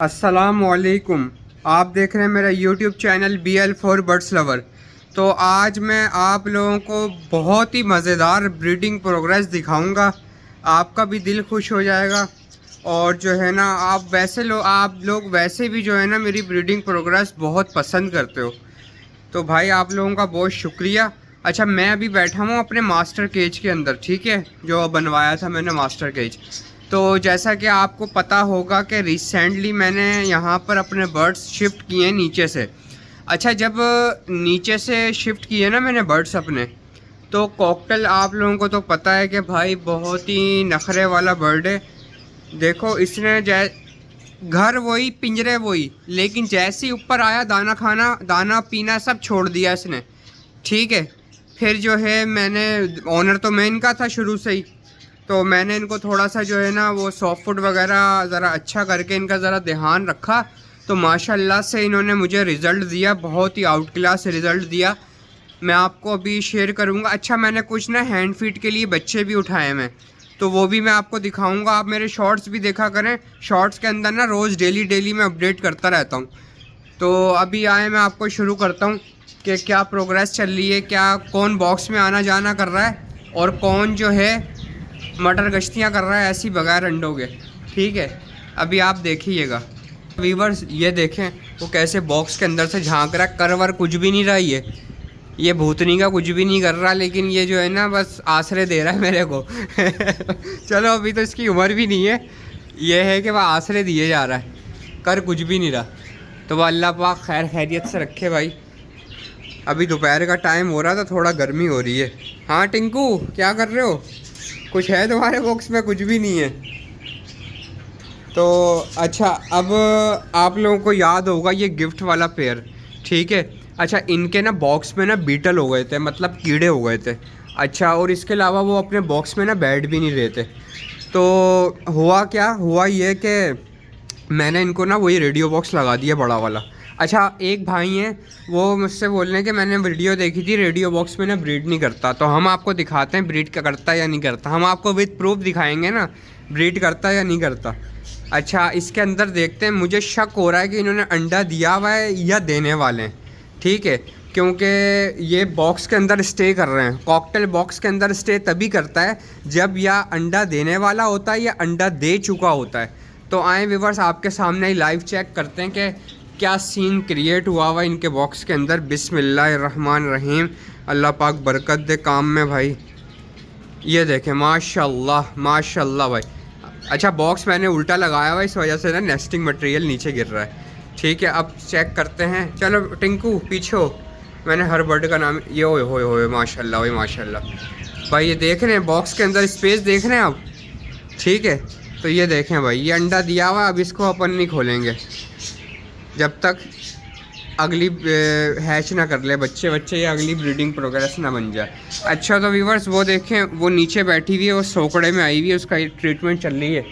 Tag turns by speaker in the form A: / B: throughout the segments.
A: अस्सलाम वालेकुम। आप देख रहे हैं मेरा YouTube channel BL4 birds lover. तो आज मैं आप लोगों को बहुत ही मज़ेदार ब्रीडिंग प्रोग्रेस दिखाऊंगा। आपका भी दिल खुश हो जाएगा। और जो है ना, आप लोग वैसे भी जो है ना मेरी ब्रीडिंग प्रोग्रेस बहुत पसंद करते हो। तो भाई आप लोगों का बहुत शुक्रिया। अच्छा, मैं अभी बैठा हूँ अपने मास्टर केज के अंदर, ठीक है, जो बनवाया था मैंने मास्टर केज। तो जैसा कि आपको पता होगा कि रिसेंटली मैंने यहाँ पर अपने बर्ड्स शिफ्ट किए नीचे से। अच्छा, जब नीचे से शिफ्ट किए ना मैंने बर्ड्स अपने, तो कॉकटेल आप लोगों को तो पता है कि भाई बहुत ही नखरे वाला बर्ड है। देखो, इसने घर वही पिंजरे वही, लेकिन जैसे ही ऊपर आया दाना पीना सब छोड़ दिया इसने, ठीक है। फिर जो है मैंने, ऑनर तो मैं इनका था शुरू से ही, तो मैंने इनको थोड़ा सा जो है ना वो सॉफ्ट फूड वगैरह ज़रा अच्छा करके इनका ज़रा ध्यान रखा। तो माशाल्लाह से इन्होंने मुझे रिज़ल्ट दिया, बहुत ही आउट क्लास रिज़ल्ट दिया। मैं आपको अभी शेयर करूँगा। अच्छा, मैंने कुछ ना हैंड फीड के लिए बच्चे भी उठाए मैं, तो वो भी मैं आपको दिखाऊंगा। आप मेरे शॉर्ट्स भी देखा करें, शॉर्ट्स के अंदर ना रोज़ डेली मैं अपडेट करता रहता हूँ। तो अभी आए, मैं आपको शुरू करता हूँ कि क्या प्रोग्रेस चल रही है, क्या कौन बॉक्स में आना जाना कर रहा है और कौन जो है मटर गश्तियाँ कर रहा है ऐसी बगैर अंडों के, ठीक है। अभी आप देखिएगा वीवर्स, ये देखें वो कैसे बॉक्स के अंदर से झांक रहा है। करवर कुछ भी नहीं रहा, ये भूतनी का कुछ भी नहीं कर रहा, लेकिन ये जो है ना बस आश्रय दे रहा है मेरे को। चलो, अभी तो इसकी उम्र भी नहीं है, ये है कि वह आश्रय दिए जा रहा है, कर कुछ भी नहीं रहा। तो वह अल्लाह पाक खैर खैरियत से रखे भाई। अभी दोपहर का टाइम हो रहा था, थोड़ा गर्मी हो रही है। हाँ टिंकू, क्या कर रहे हो? कुछ है तुम्हारे बॉक्स में? कुछ भी नहीं है। तो अच्छा, अब आप लोगों को याद होगा ये गिफ्ट वाला पेयर, ठीक है। अच्छा, इनके ना बॉक्स में ना बीटल हो गए थे, मतलब कीड़े हो गए थे। अच्छा, और इसके अलावा वो अपने बॉक्स में ना बैठ भी नहीं रहे थे। तो हुआ ये कि मैंने इनको ना वही रेडियो बॉक्स लगा दिया, बड़ा वाला। अच्छा, एक भाई हैं, वो मुझसे बोल रहे हैं कि मैंने वीडियो देखी थी, रेडियो बॉक्स में ना ब्रीड नहीं करता। तो हम आपको दिखाते हैं ब्रीड का करता है या नहीं करता। हम आपको विद प्रूफ दिखाएंगे ना ब्रीड करता है या नहीं करता। अच्छा, इसके अंदर देखते हैं। मुझे शक हो रहा है कि इन्होंने अंडा दिया हुआ है या देने वाले हैं, ठीक है, क्योंकि ये बॉक्स के अंदर स्टे कर रहे हैं। कॉकटेल बॉक्स के अंदर स्टे तभी करता है जब या अंडा देने वाला होता है या अंडा दे चुका होता है। तो आए व्यूअर्स, आपके सामने ही लाइव चेक करते हैं कि क्या सीन क्रिएट हुआ हुआ इनके बॉक्स के अंदर। बिस्मिल्लाहिर्रहमानिर्रहीम। अल्लाह पाक बरकत दे काम में भाई। ये देखें, माशाल्लाह माशाल्लाह भाई। अच्छा, बॉक्स मैंने उल्टा लगाया हुआ, इस वजह से ना नेस्टिंग मटेरियल नीचे गिर रहा है, ठीक है। अब चेक करते हैं। चलो टिंकू पीछे हो, मैंने हर बर्ड का नाम ये हो माशाल्लाह भाई माशाल्लाह भाई। ये देख रहे हैं बॉक्स के अंदर स्पेस, देख रहे हैं आप, ठीक है। तो ये देखें भाई, ये अंडा दिया हुआ। अब इसको अपन नहीं खोलेंगे जब तक अगली हैच ना कर ले बच्चे या अगली ब्रीडिंग प्रोग्रेस ना बन जाए। अच्छा, तो व्यूवर्स वो देखें, वो नीचे बैठी हुई है, वो सोकड़े में आई हुई है, उसका ट्रीटमेंट चल रही है,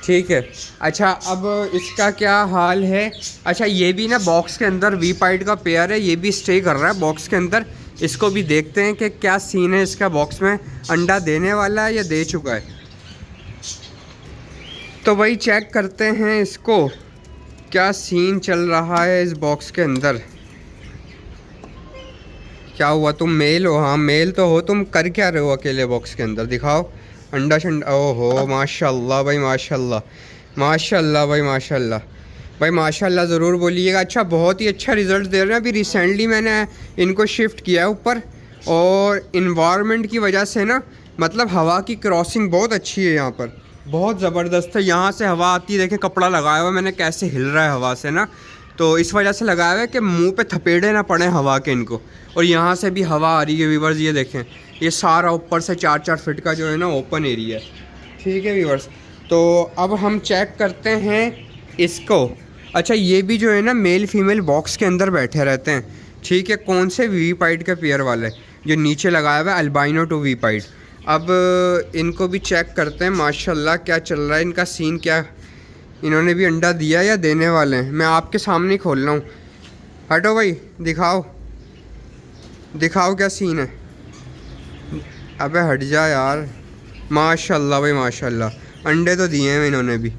A: ठीक है। अच्छा, अब इसका क्या हाल है? अच्छा, ये भी ना बॉक्स के अंदर वी पाइड का पेयर है, ये भी स्टे कर रहा है बॉक्स के अंदर। इसको भी देखते हैं कि क्या सीन है इसका, बॉक्स में अंडा देने वाला है या दे चुका है। तो वही चेक करते हैं इसको, क्या सीन चल रहा है इस बॉक्स के अंदर। क्या हुआ? तुम मेल हो? हाँ मेल तो हो। तुम कर क्या रहे हो अकेले बॉक्स के अंदर? दिखाओ अंडा शंडा। ओहो माशाल्लाह भाई माशाल्लाह, माशाल्लाह भाई माशाल्लाह भाई माशाल्लाह, ज़रूर बोलिएगा। अच्छा, बहुत ही अच्छा रिज़ल्ट दे रहे हैं। अभी रिसेंटली मैंने इनको शिफ्ट किया है ऊपर, और इन्वायरमेंट की वजह से ना, मतलब हवा की क्रॉसिंग बहुत अच्छी है यहाँ पर, बहुत ज़बरदस्त है। यहाँ से हवा आती है, देखें कपड़ा लगाया हुआ मैंने कैसे हिल रहा है हवा से ना, तो इस वजह से लगाया हुआ है कि मुंह पे थपेड़े ना पड़े हवा के इनको। और यहाँ से भी हवा आ रही है व्यूवर्स, ये देखें, ये सारा ऊपर से 4-4 फीट का जो है ना ओपन एरिया है, ठीक है व्यूवर्स। तो अब हम चेक करते हैं इसको। अच्छा, ये भी जो है ना मेल फीमेल बॉक्स के अंदर बैठे रहते हैं, ठीक है। कौन से वी पाइड के पेयर वाले जो नीचे लगाया हुआ है, अल्बाइनो टू वी पाइड। अब इनको भी चेक करते हैं माशाल्लाह क्या चल रहा है इनका सीन, क्या इन्होंने भी अंडा दिया या देने वाले हैं। मैं आपके सामने ही खोल रहा हूँ। हटो भाई, दिखाओ क्या सीन है। अबे हट जा यार। माशाल्लाह भाई माशाल्लाह, अंडे तो दिए हैं इन्होंने भी,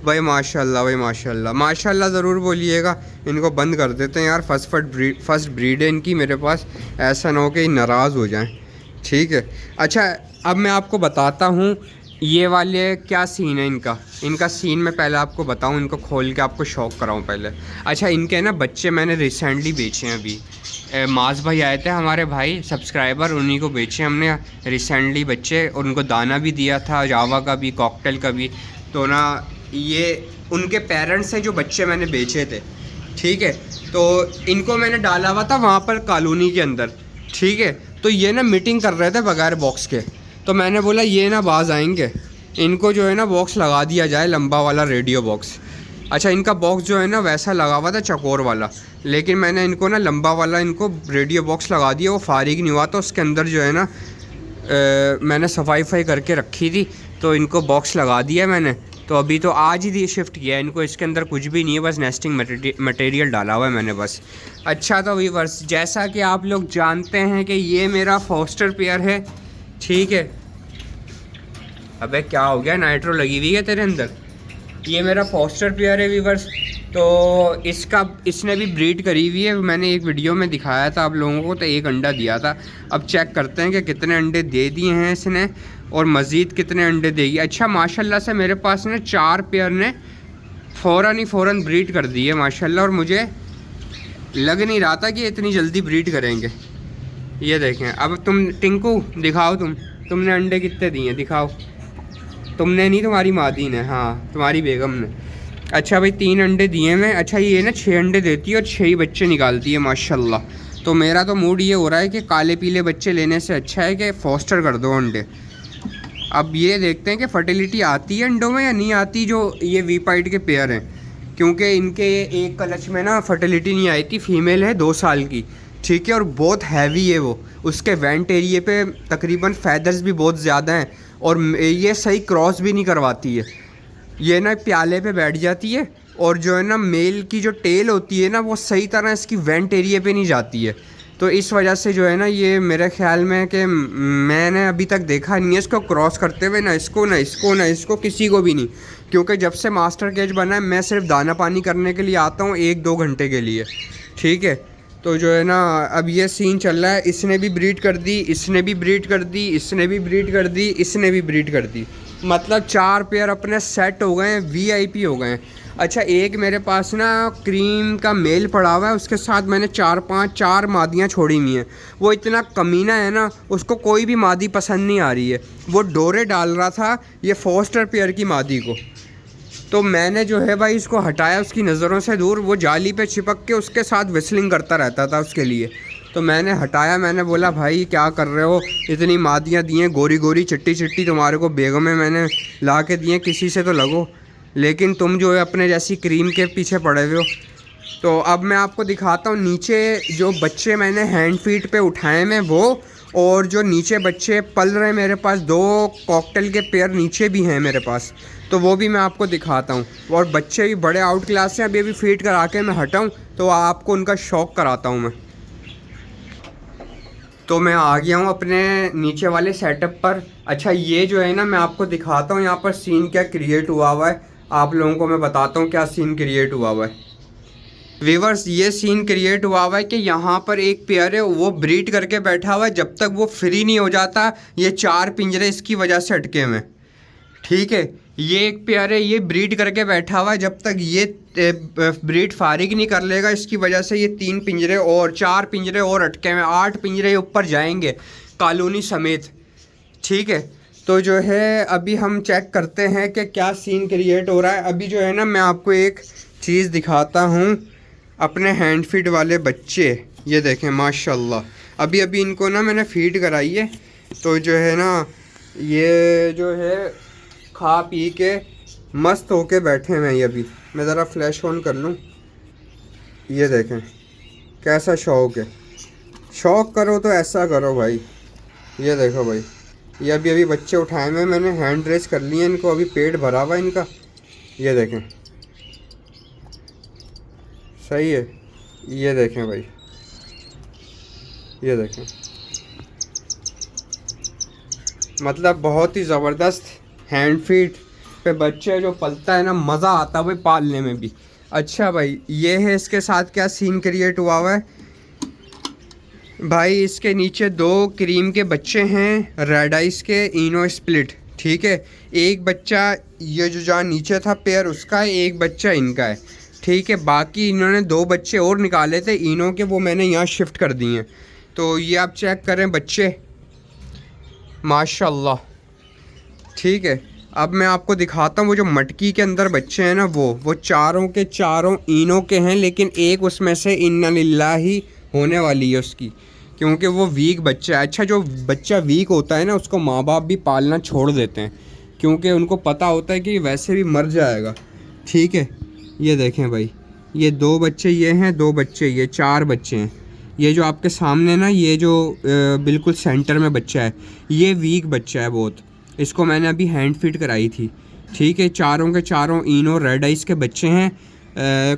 A: भाई माशाल्लाह, भाई माशाल्लाह, माशाल्लाह ज़रूर बोलिएगा। इनको बंद कर देते हैं यार, फर्स्ट ब्रीड है इनकी मेरे पास, ऐसा ना हो कि नाराज़ हो जाएं। ठीक है, अच्छा अब मैं आपको बताता हूँ ये वाले क्या सीन है इनका सीन मैं पहले आपको बताऊँ, इनको खोल के आपको शौक कराऊँ पहले। अच्छा, इनके ना बच्चे मैंने रिसेंटली बेचे हैं अभी। माज भाई आए थे हमारे भाई सब्सक्राइबर, उन्हीं को बेचे हमने रिसेंटली बच्चे, और उनको दाना भी दिया था, जावा का भी, कॉकटेल का भी। तो ना ये उनके पेरेंट्स हैं जो बच्चे मैंने बेचे थे। ठीक है, तो इनको मैंने डाला हुआ था वहाँ पर कॉलोनी के अंदर। ठीक है, तो ये ना मीटिंग कर रहे थे बगैर बॉक्स के, तो मैंने बोला ये ना बाज आएंगे, इनको जो है ना बॉक्स लगा दिया जाए, लंबा वाला रेडियो बॉक्स। अच्छा, इनका बॉक्स जो है ना वैसा लगा हुआ था चकोर वाला, लेकिन मैंने इनको ना लंबा वाला इनको रेडियो बॉक्स लगा दिया, वो फारिग नहीं हुआ, तो उसके अंदर जो है ना मैंने सफाई करके रखी थी, तो इनको बॉक्स लगा दिया मैंने। तो अभी तो आज ही शिफ्ट किया इनको, इसके अंदर कुछ भी नहीं है, बस नेस्टिंग मटेरियल डाला हुआ है मैंने बस। अच्छा, तो व्यूअर्स जैसा कि आप लोग जानते हैं कि ये मेरा फॉस्टर पेयर है। ठीक है, अबे क्या हो गया, नाइट्रो लगी हुई है तेरे अंदर। ये मेरा फॉस्टर पेयर है व्यूअर्स, तो इसने भी ब्रीड करी हुई है, मैंने एक वीडियो में दिखाया था आप लोगों को, तो एक अंडा दिया था। अब चेक करते हैं कि कितने अंडे दे दिए हैं इसने और मज़ीद कितने अंडे देगी। अच्छा, माशाल्लाह से मेरे पास ने 4 पेयर ने फ़ौरन ब्रीड कर दी है माशाल्लाह, और मुझे लग नहीं रहा था कि इतनी जल्दी ब्रीड करेंगे। ये देखें, अब तुम टिंकू दिखाओ, तुमने अंडे कितने दिए दिखाओ। तुमने नहीं, तुम्हारी मादी ने, हाँ तुम्हारी बेगम ने। अच्छा भाई, 3 अंडे दिए मैं। अच्छा, ये ना 6 अंडे देती है और 6 ही बच्चे निकालती है माशाल्लाह। तो मेरा तो मूड ये हो रहा है कि काले पीले बच्चे लेने से अच्छा है कि फॉस्टर कर दो अंडे। अब ये देखते हैं कि फर्टिलिटी आती है अंडों में या नहीं आती, जो ये वीपाइट के पेयर हैं, क्योंकि इनके एक क्लच में ना फर्टिलिटी नहीं आई थी। फीमेल है 2 साल की, ठीक है, और बहुत हैवी है वो, उसके वेंट एरिए पे तकरीबन फैदर्स भी बहुत ज़्यादा हैं, और ये सही क्रॉस भी नहीं करवाती है। ये ना प्याले पे बैठ जाती है, और जो है ना मेल की जो टेल होती है ना वो सही तरह इसकी वेंट एरिए पे नहीं जाती है। तो इस वजह से जो है ना ये मेरे ख्याल में कि मैंने अभी तक देखा नहीं है इसको क्रॉस करते हुए, ना इसको किसी को भी नहीं, क्योंकि जब से मास्टर केज बना है मैं सिर्फ दाना पानी करने के लिए आता हूँ 1-2 घंटे के लिए। ठीक है, तो जो है ना अब ये सीन चल रहा है, इसने भी ब्रीड कर दी, इसने भी ब्रीड कर दी, इसने भी ब्रीड कर दी, इसने भी ब्रीड कर दी, मतलब 4 पेयर अपने सेट हो गए हैं, वीआईपी हो गए हैं। अच्छा, एक मेरे पास ना क्रीम का मेल पड़ा हुआ है, उसके साथ मैंने 4 मादियाँ छोड़ी हुई हैं। वो इतना कमीना है ना, उसको कोई भी मादी पसंद नहीं आ रही है। वो डोरे डाल रहा था ये फॉस्टर पेयर की मादी को, तो मैंने जो है भाई इसको हटाया उसकी नज़रों से दूर। वो जाली पे चिपक के उसके साथ विस्लिंग करता रहता था उसके लिए, तो मैंने हटाया। मैंने बोला भाई क्या कर रहे हो, इतनी मादियाँ दी हैं, गोरी गोरी चिट्टी चिट्टी तुम्हारे को बेगमें मैंने ला के दी हैं, किसी से तो लगो, लेकिन तुम जो है अपने जैसी क्रीम के पीछे पड़े हुए हो। तो अब मैं आपको दिखाता हूँ नीचे जो बच्चे मैंने हैंड फीट पे उठाए हैं वो, और जो नीचे बच्चे पल रहे हैं मेरे पास 2 कॉकटेल के पेयर नीचे भी हैं मेरे पास, तो वो भी मैं आपको दिखाता हूँ। और बच्चे भी बड़े आउट क्लास से अभी फीड करा के मैं हटाऊँ तो आपको उनका शौक़ कराता हूँ मैं। तो मैं आ गया हूँ अपने नीचे वाले सेटअप पर। अच्छा, ये जो है ना मैं आपको दिखाता हूँ यहाँ पर सीन क्या क्रिएट हुआ हुआ है, आप लोगों को मैं बताता हूँ क्या सीन क्रिएट हुआ हुआ है। व्यूअर्स, ये सीन क्रिएट हुआ हुआ है कि यहाँ पर एक पेयर है वो ब्रीड करके बैठा हुआ है, जब तक वो फ्री नहीं हो जाता ये 4 पिंजरे इसकी वजह से अटके हुए। ठीक है, ये एक पेयर है ये ब्रीड करके बैठा हुआ है, जब तक ये ब्रीड फारिग नहीं कर लेगा इसकी वजह से ये 3 पिंजरे और 4 पिंजरे और अटके हुए, 8 पिंजरे ऊपर जाएंगे कॉलोनी समेत। ठीक है, तो जो है अभी हम चेक करते हैं कि क्या सीन क्रिएट हो रहा है। अभी जो है ना मैं आपको एक चीज़ दिखाता हूँ, अपने हैंड फीड वाले बच्चे, ये देखें माशाल्लाह। अभी इनको ना मैंने फीड कराई है, तो जो है ना ये जो है खा पी के मस्त होके बैठे हैं। ये अभी मैं ज़रा फ्लैश ऑन कर लूँ, ये देखें कैसा शौक़ है। शौक़ करो तो ऐसा करो भाई। ये देखो भाई, ये अभी बच्चे उठाए हुए मैंने, हैंड रेस कर लिए इनको, अभी पेट भरा हुआ इनका, ये देखें सही है। ये देखें भाई, ये देखें, मतलब बहुत ही ज़बरदस्त हैंड फीड पे बच्चे जो पलता है ना, मज़ा आता है भाई पालने में भी। अच्छा भाई, ये है इसके साथ क्या सीन क्रिएट हुआ है भाई। इसके नीचे 2 क्रीम के बच्चे हैं, रेड आइस के, इनो स्प्लिट, ठीक है। एक बच्चा ये जो जहाँ नीचे था पेयर उसका है, एक बच्चा इनका है, ठीक है। बाकी इन्होंने 2 बच्चे और निकाले थे इनो के, वो मैंने यहाँ शिफ्ट कर दिए हैं। तो ये आप चेक करें बच्चे, माशाल्लाह, ठीक है। अब मैं आपको दिखाता हूँ वो जो मटकी के अंदर बच्चे हैं ना, वो चारों के चारों इनो के हैं, लेकिन एक उसमें से इन्ना लिल्लाही होने वाली है उसकी, क्योंकि वो वीक बच्चा है। अच्छा, जो बच्चा वीक होता है ना, उसको माँ बाप भी पालना छोड़ देते हैं, क्योंकि उनको पता होता है कि वैसे भी मर जाएगा, ठीक है। ये देखें भाई, ये 2 बच्चे ये हैं, 2 बच्चे ये, 4 बच्चे हैं। ये जो आपके सामने ना, ये जो बिल्कुल सेंटर में बच्चा है, ये वीक बच्चा है बहुत। इसको मैंने अभी हैंड फीड कराई थी, ठीक है। चारों के चारों इनो रेड आइस के बच्चे हैं।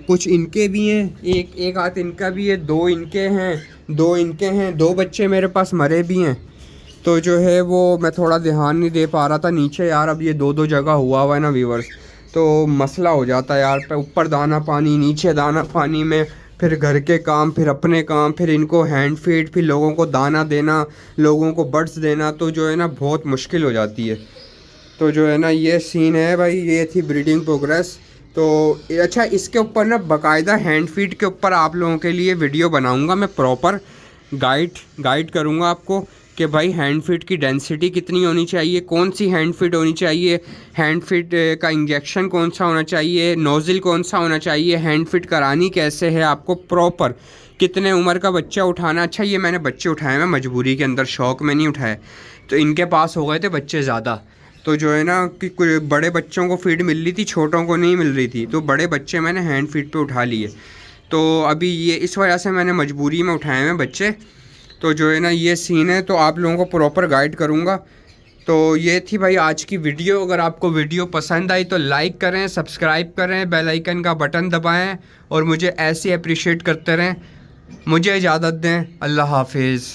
A: कुछ इनके भी हैं, एक हाथ इनका भी है, 2 इनके हैं, 2 इनके हैं, 2 बच्चे मेरे पास मरे भी हैं। तो जो है वो मैं थोड़ा ध्यान नहीं दे पा रहा था नीचे यार। अब ये 2 जगह हुआ है ना व्यूअर्स, तो मसला हो जाता है यार। ऊपर दाना पानी, नीचे दाना पानी में, फिर घर के काम, फिर अपने काम, फिर इनको हैंड फीड, फिर लोगों को दाना देना, लोगों को बर्ड्स देना, तो जो है ना बहुत मुश्किल हो जाती है। तो जो है ना ये सीन है भाई, ये थी ब्रीडिंग प्रोग्रेस। तो अच्छा, इसके ऊपर ना बाकायदा हैंड फीड के ऊपर आप लोगों के लिए वीडियो बनाऊंगा मैं, प्रॉपर गाइड करूंगा आपको कि भाई हैंड फीड की डेंसिटी कितनी होनी चाहिए, कौन सी हैंड फीड होनी चाहिए, हैंड फीड का इंजेक्शन कौन सा होना चाहिए, नोज़ल कौन सा होना चाहिए, हैंड फीड करानी कैसे है आपको प्रॉपर, कितने उम्र का बच्चा उठाना। अच्छा, ये मैंने बच्चे उठाए, मैं मजबूरी के अंदर, शौक़ में नहीं उठाए। तो इनके पास हो गए थे बच्चे ज़्यादा, तो जो है ना कि कुछ बड़े बच्चों को फीड मिल रही थी, छोटों को नहीं मिल रही थी, तो बड़े बच्चे मैंने हैंड फीड पे उठा लिए। तो अभी ये इस वजह से मैंने मजबूरी में उठाए हैं बच्चे। तो जो है ना ये सीन है, तो आप लोगों को प्रॉपर गाइड करूँगा। तो ये थी भाई आज की वीडियो। अगर आपको वीडियो पसंद आई तो लाइक करें, सब्सक्राइब करें, बेल आइकन का बटन दबाएं और मुझे ऐसे अप्रिशिएट करते रहें। मुझे इजाज़त दें, अल्लाह हाफिज़।